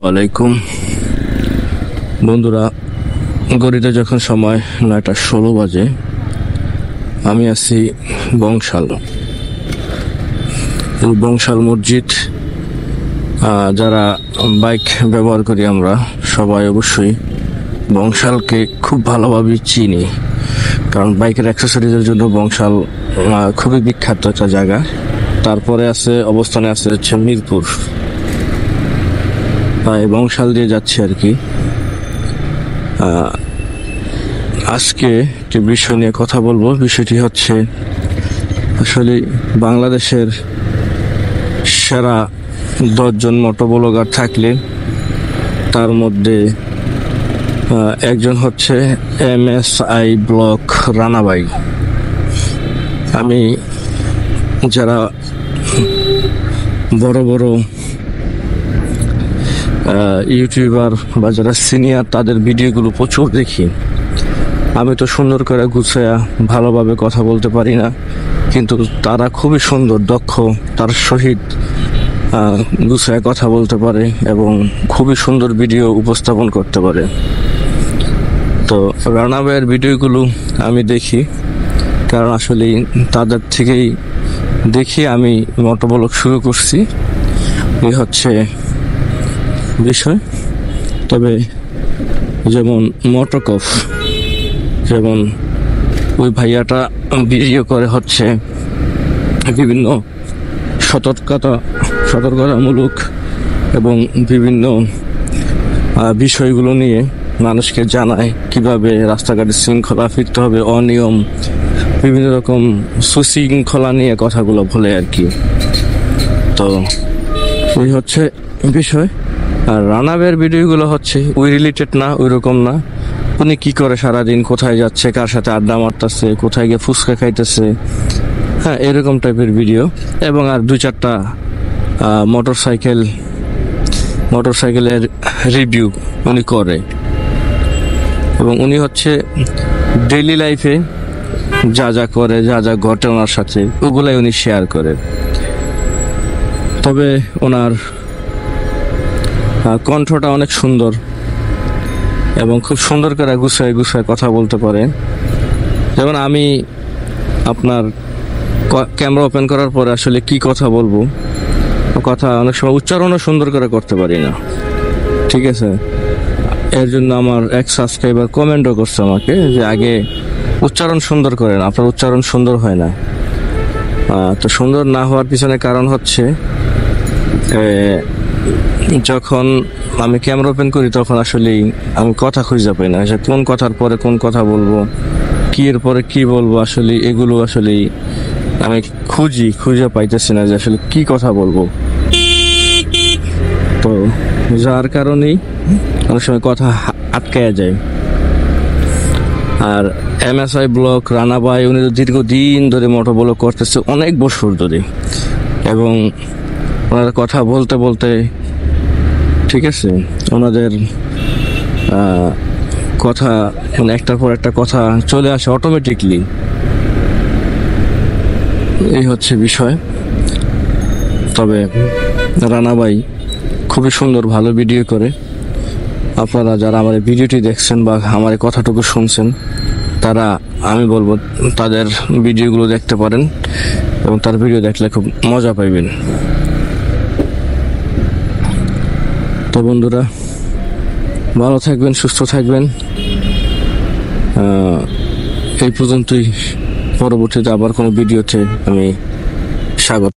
ওয়ালাইকুম বন্ধুরা, ঘড়িতে যখন সময় 9:16 বাজে, আমি আছি বংশাল। বংশাল মসজিদ, যারা বাইক ব্যবহার করি আমরা সবাই অবশ্যই বংশালকে খুব ভালোভাবে চিনি, কারণ বাইকের অ্যাক্সেসরিজের জন্য বংশাল খুবই বিখ্যাত একটা জায়গা। তারপরে অবস্থানে আছে হচ্ছে মিরপুর। বংশাল দিয়ে যাচ্ছি আর কি। আজকে যে বিষয় নিয়ে কথা বলবো, বিষয়টি হচ্ছে আসলে বাংলাদেশের সেরা 10 জন মোটোব্লগার থাকলে তার মধ্যে একজন হচ্ছে MSI ব্লগ রানা ভাই। আমি যারা বড় বড় ইউটিউবার বা যারা সিনিয়র, তাদের ভিডিওগুলো প্রচুর দেখি। আমি তো সুন্দর করে গুছায়া ভালোভাবে কথা বলতে পারি না, কিন্তু তারা খুবই সুন্দর, দক্ষ, তার সহিত গুছায়া কথা বলতে পারে এবং খুবই সুন্দর ভিডিও উপস্থাপন করতে পারে। তো রানা ভাইয়ের ভিডিওগুলো আমি দেখি, কারণ আসলে তাদের থেকেই দেখি আমি মোটোব্লগ শুরু করছি। এই হচ্ছে বিষয়। তবে যেমন মোটোকফ, যেমন ওই ভাইয়াটা ভিডিও করে হচ্ছে বিভিন্ন সতর্কতামূলক এবং বিভিন্ন বিষয়গুলো নিয়ে মানুষকে জানায় কিভাবে রাস্তাঘাটে শৃঙ্খলা ফিরতে হবে, অনিয়ম, বিভিন্ন রকম সুশৃঙ্খলা নিয়ে কথাগুলো বলে আর কি। তো এই হচ্ছে বিষয়। আর রানা ভাইয়ের ভিডিওগুলো হচ্ছে ওই রিলেটেড না, ওই রকম না। উনি কি করে সারাদিন, কোথায় যাচ্ছে, কার সাথে আড্ডা মারতেছে, কোথায় গিয়ে ফুচকা খাইতেছে, হ্যাঁ, এরকম টাইপের ভিডিও। এবং আর 2-4টা মোটরসাইকেলের রিভিউ উনি করে, এবং উনি হচ্ছে ডেইলি লাইফে যা যা করে, যা যা ঘটে ওনার সাথে, ওগুলাই উনি শেয়ার করে। তবে ওনার কণ্ঠটা অনেক সুন্দর এবং খুব সুন্দর করে গুছায় কথা বলতে পারে। যেমন আমি আপনার ক্যামেরা ওপেন করার পরে আসলে কি কথা বলবো, কথা অনেক সময় উচ্চারণও সুন্দর করে করতে পারি না, ঠিক আছে। এর জন্য আমার এক সাবস্ক্রাইবার কমেন্টও করছে আমাকে যে আগে উচ্চারণ সুন্দর করেন, আপনার উচ্চারণ সুন্দর হয় না। তো সুন্দর না হওয়ার পিছনে কারণ হচ্ছে যখন আমি ক্যামেরা ওপেন করি তখন আসলে আমি কথা খুঁজে পাই না, যে কোন কথার পরে কোন কথা বলবো, কি এর পরে কি বলবো, আসলে এগুলো আসলে আমি খুঁজে পাইতেছি না যে আসলে কি কথা বলবো। তো যার কারণেই অনেক সময় কথা আটকায়া যায়। আর MSI ব্লগ রানা ভাই, উনি দীর্ঘদিন ধরে মোটোব্লগ করতেছে, অনেক বছর ধরে, এবং ওনার কথা বলতে বলতে, ঠিক আছে, ওনাদের কথা মানে একটার পর একটা কথা চলে আসে অটোমেটিকলি। এই হচ্ছে বিষয়। তবে রানা ভাই খুবই সুন্দর, ভালো ভিডিও করে। আপনারা যারা আমার ভিডিওটি দেখছেন বা আমার কথাটুকু শুনছেন, তারা, আমি বলবো, তাদের ভিডিওগুলো দেখতে পারেন এবং তার ভিডিও দেখলে খুব মজা পাইবেন। তো বন্ধুরা, ভালো থাকবেন, সুস্থ থাকবেন। এই পর্যন্তই। পরবর্তীতে আবার কোনো ভিডিওতে আমি স্বাগত।